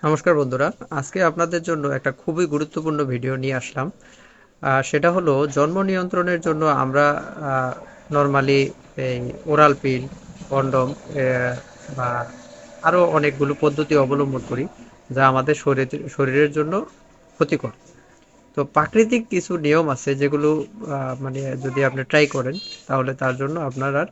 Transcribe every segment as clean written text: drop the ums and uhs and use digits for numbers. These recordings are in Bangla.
নমস্কার বন্ধুরা, আজকে আপনাদের জন্য একটা খুবই গুরুত্বপূর্ণ ভিডিও নিয়ে আসলাম। সেটা হলো জন্ম নিয়ন্ত্রণের জন্য আমরা নর্মালি এই ওরাল পিল, কন্ডম বা আরও অনেকগুলো পদ্ধতি অবলম্বন করি, যা আমাদের শরীরের জন্য ক্ষতিকর। তো প্রাকৃতিক কিছু নিয়ম আছে যেগুলো মানে যদি আপনি ট্রাই করেন, তাহলে তার জন্য আপনার আর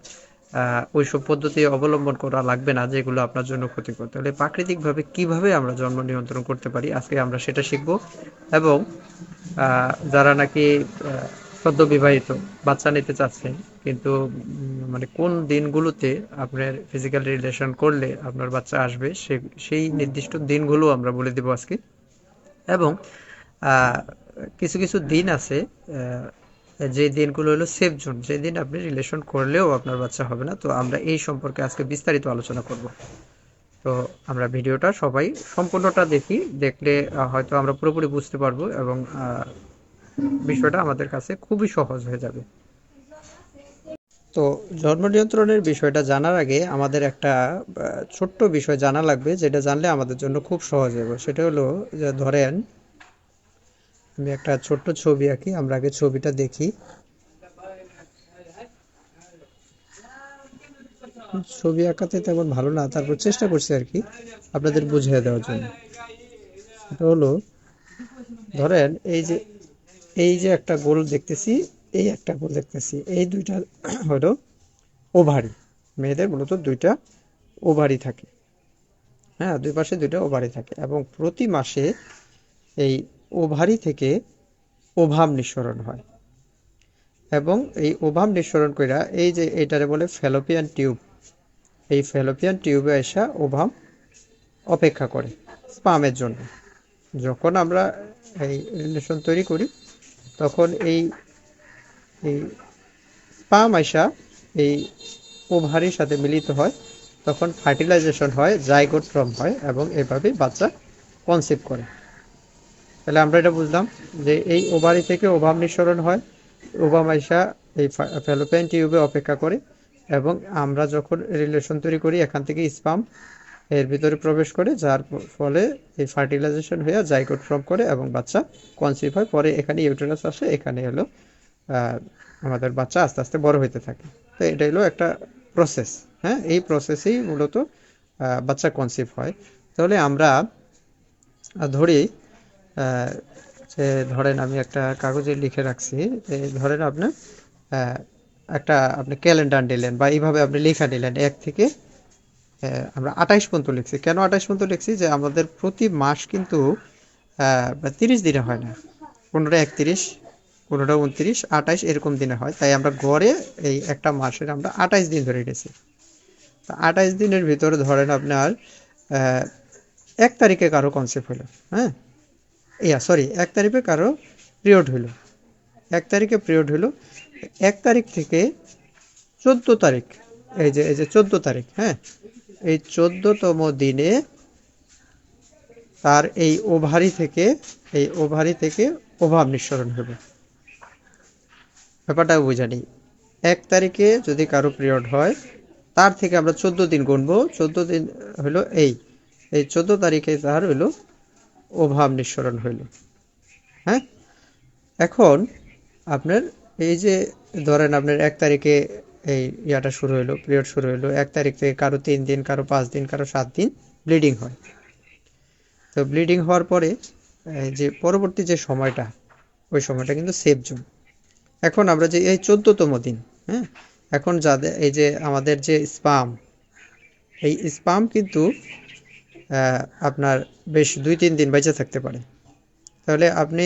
ওইসব পদ্ধতি অবলম্বন করা লাগবে না যেগুলো আপনার জন্য ক্ষতিকর। তাহলে প্রাকৃতিকভাবে কিভাবে আমরা জন্ম নিয়ন্ত্রণ করতে পারি, আজকে আমরা সেটা শিখব। এবং যারা নাকি সদ্য বিবাহিত বাচ্চা নিতে চাচ্ছেন, কিন্তু মানে কোন দিনগুলোতে আপনার ফিজিক্যাল রিলেশন করলে আপনার বাচ্চা আসবে, সেই নির্দিষ্ট দিনগুলো আমরা বলে দেব আজকে। এবং আহ, কিছু কিছু দিন আছে, যে দিনগুলো হলো সেফ জোন, যে দিন আপনি রিলেশন করলেও আপনার বাচ্চা হবে না। তো আমরা এই সম্পর্কে আজকে বিস্তারিত আলোচনা করব। তো আমরা ভিডিওটা সবাই সম্পূর্ণটা দেখি, দেখলে হয়তো আমরা পুরোপুরি বুঝতে পারবো এবং বিষয়টা আমাদের কাছে খুবই সহজ হয়ে যাবে। তো জন্ম নিয়ন্ত্রণের বিষয়টা জানার আগে আমাদের একটা ছোট্ট বিষয় জানা লাগবে, যেটা জানলে আমাদের জন্য খুব সহজ হবে। সেটা হলো যে ধরেন আমি একটা ছোট্ট ছবি আঁকি, আমরা আগে ছবিটা দেখি। ছবি আঁকাতে তেমন ভালো না, তারপর চেষ্টা করছি আর কি আপনাদের বুঝিয়ে দেওয়ার জন্য। এটা হলো, ধরেন এই যে একটা গোল দেখতেছি, এই একটা গোল দেখতেছি, এই দুইটা হলো ওভারি। মেয়েদের মূলত দুইটা ওভারি থাকে। হ্যাঁ, দুই পাশে দুইটা ওভারি থাকে এবং প্রতি মাসে এই ওভারি থেকে ওভাম নিঃসরণ হয়। এবং এই ওভাম নিঃসরণ কইরা এই যে এইটারে বলে ফ্যালোপিয়ান টিউব, এই ফ্যালোপিয়ান টিউবে আসা ওভাম অপেক্ষা করে স্পামের জন্য। যখন আমরা এই রিলেশন তৈরি করি, তখন এই এই স্পাম আইসা এই ওভারির সাথে মিলিত হয়, তখন ফার্টিলাইজেশন হয়, জাইগোট ফর্ম হয় এবং এভাবে বাচ্চা কনসিভ করে। তাহলে আমরা এটা বুঝলাম যে এই ওভারি থেকে ওভাম নিঃসরণ হয়, ওভাম আইসা এই ফ্যালোপিয়ান টিউবে অপেক্ষা করে এবং আমরা যখন রিলেশন তৈরি করি, এখান থেকে স্পাম এর ভিতরে প্রবেশ করে, যার ফলে এই ফার্টিলাইজেশন হয়ে জাইগোট ফর্ম করে এবং বাচ্চা কনসিভ হয়। পরে এখানে ইউটেরাস আসে, এখানে হলো আমাদের বাচ্চা আস্তে আস্তে বড় হইতে থাকে। তো এটা হলো একটা প্রসেস। হ্যাঁ, এই প্রসেসেই মূলত বাচ্চা কনসিভ হয়। তাহলে আমরা ধরি, আহ, যে ধরেন আমি একটা কাগজে লিখে রাখছি, যে ধরেন আপনার আহ, একটা আপনি ক্যালেন্ডার নিলেন বা এইভাবে আপনি লেখা নিলেন 1 থেকে আমরা 28 পর্যন্ত লিখছি। কেন 28 পর্যন্ত লিখছি? যে আমাদের প্রতি মাস কিন্তু 30 দিনে হয় না, কোনোটা 31, কোনোটা 29, 28 এরকম দিনে হয়। তাই আমরা গড়ে এই একটা মাসের আমরা 28 দিন ধরে নিয়েছি। তো 28 দিনের ভিতরে ধরেন আপনার 1 তারিখে কারো কনসেপ্ট হলো। হ্যাঁ, সরি, 1 তারিখে কারো পিরিয়ড হইলো। 1 তারিখে পিরিয়ড হইলো, 1 তারিখ থেকে 14 তারিখ, এই যে 14 তারিখ, হ্যাঁ, এই 14তম দিনে তার এই ওভারি থেকে ওভাম নিঃসরণ হবে। ব্যাপারটা বুঝা নেই। 1 তারিখে যদি কারো পিরিয়ড হয়, তার থেকে আমরা 14 দিন গুনবো। 14 দিন হলো এই 14 তারিখে তার হইলো ওভাম নিঃসরণ হইল। হ্যাঁ, এখন আপনার এই যে ধরেন আপনার 1 তারিখে এই ইয়াটা শুরু হইলো, পিরিয়ড শুরু হইলো। 1 তারিখ থেকে কারো 3 দিন, কারো 5 দিন, কারো 7 দিন ব্লিডিং হয়। তো ব্লিডিং হওয়ার পরে যে পরবর্তী যে সময়টা, ওই সময়টা কিন্তু সেফ জোন। এখন আমরা যে এই 14তম দিন, হ্যাঁ, এখন যাদের এই যে আমাদের যে স্পাম, এই স্পাম কিন্তু আপনার বেশ 2-3 দিন বেঁচে থাকতে পারে। তাহলে আপনি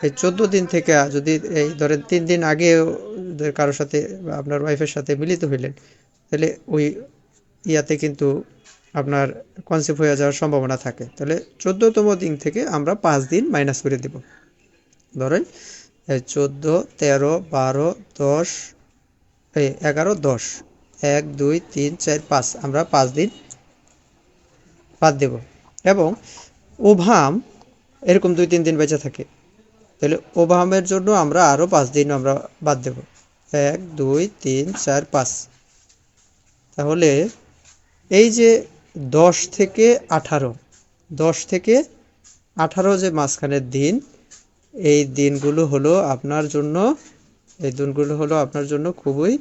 এই 14 দিন থেকে যদি এই ধরেন 3 দিন আগে কারোর সাথে আপনার ওয়াইফের সাথে মিলিত হইলেন, তাহলে ওই ইয়াতে কিন্তু আপনার কনসেপ্ট হয়ে যাওয়ার সম্ভাবনা থাকে। তাহলে 14তম দিন থেকে আমরা 5 দিন মাইনাস করে দেব। ধরেন 14, 13, 12, 10, 11, 10, 1, 2, 3, 4, 5, আমরা 5 দিন বাদ দেব। এবং ওভাম এরকম 2-3 দিন বেঁচে থাকে, তাহলে ওভামের জন্য আমরা আরও 5 দিন আমরা বাদ দেব। 1, 2, 3, 4, 5। তাহলে এই যে 10 থেকে 18, 10 থেকে 18 যে মাঝখানের দিন, এই দিনগুলো হলো আপনার জন্য খুবই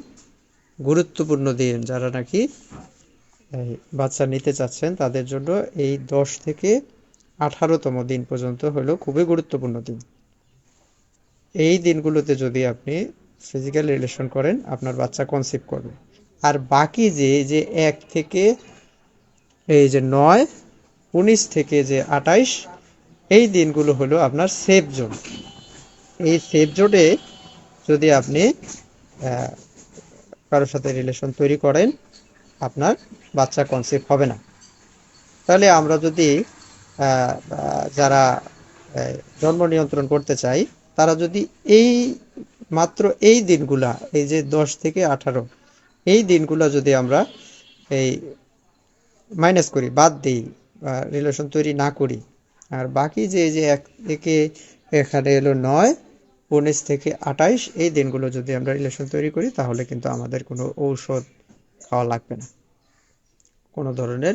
গুরুত্বপূর্ণ দিন। যারা নাকি এই বাচ্চা নিতে চাচ্ছেন তাদের জন্য এই 10 থেকে 18তম দিন পর্যন্ত হলো খুবই গুরুত্বপূর্ণ দিন। এই দিনগুলোতে যদি আপনি ফিজিক্যাল রিলেশন করেন, আপনার বাচ্চা কনসিভ করবে। আর বাকি যে 1 থেকে এই যে 9, 19 থেকে যে 28, এই দিনগুলো হলো আপনার সেফ জোন। এই সেফ জোনে যদি আপনি কারোর সাথে রিলেশন তৈরি করেন, আপনার বাচ্চা কনসিভ হবে না। তাহলে আমরা যদি যারা জন্ম নিয়ন্ত্রণ করতে চাই, তারা যদি এই মাত্র এই দিনগুলা, এই যে 10 থেকে 18, এই দিনগুলা যদি আমরা এই মাইনাস করি, বাদ দিই, রিলেশন তৈরি না করি, আর বাকি যে 1 থেকে এখানে এলো 9, 19 থেকে 28, এই দিনগুলো যদি আমরা রিলেশন তৈরি করি, তাহলে কিন্তু আমাদের কোনো ঔষধ খাওয়া লাগবে না, কোনো ধরনের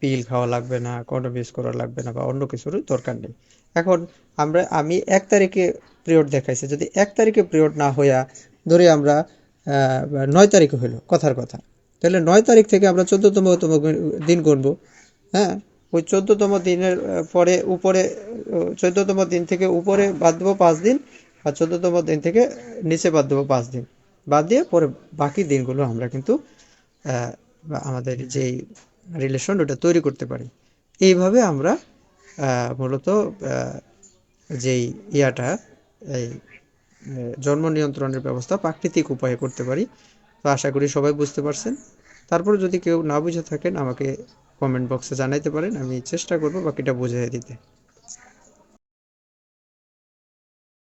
পিল খাওয়া লাগবে না, কন্ডোম ইউজ করা লাগবে না, বা অন্য কিছুর দরকার নেই। এখন আমি 1 তারিখে পিরিয়ড দেখাইছি, যদি 1 তারিখে পিরিয়ড না হইয়া ধরে আমরা 9 তারিখে হইলো, কথার কথা, তাহলে 9 তারিখ থেকে আমরা 14তম দিন গুনবো। হ্যাঁ, ওই 14তম দিনের পরে উপরে 14তম দিন থেকে উপরে বাদ দেবো 5 দিন, আর 14তম দিন থেকে নিচে বাদ দেবো 5 দিন। বাদ দিয়ে পরে বাকি দিনগুলো আমরা কিন্তু আমাদের যেই রিলেশন ওটা তৈরি করতে পারি। এইভাবে আমরা মূলত যেই এই জন্ম নিয়ন্ত্রণের ব্যবস্থা প্রাকৃতিক উপায়ে করতে পারি। তো আশা করি সবাই বুঝতে পারছেন। তারপর যদি কেউ না বুঝে থাকেন, আমাকে কমেন্ট বক্সে জানাইতে পারেন, আমি চেষ্টা করব বাকিটা বুঝিয়ে দিতে।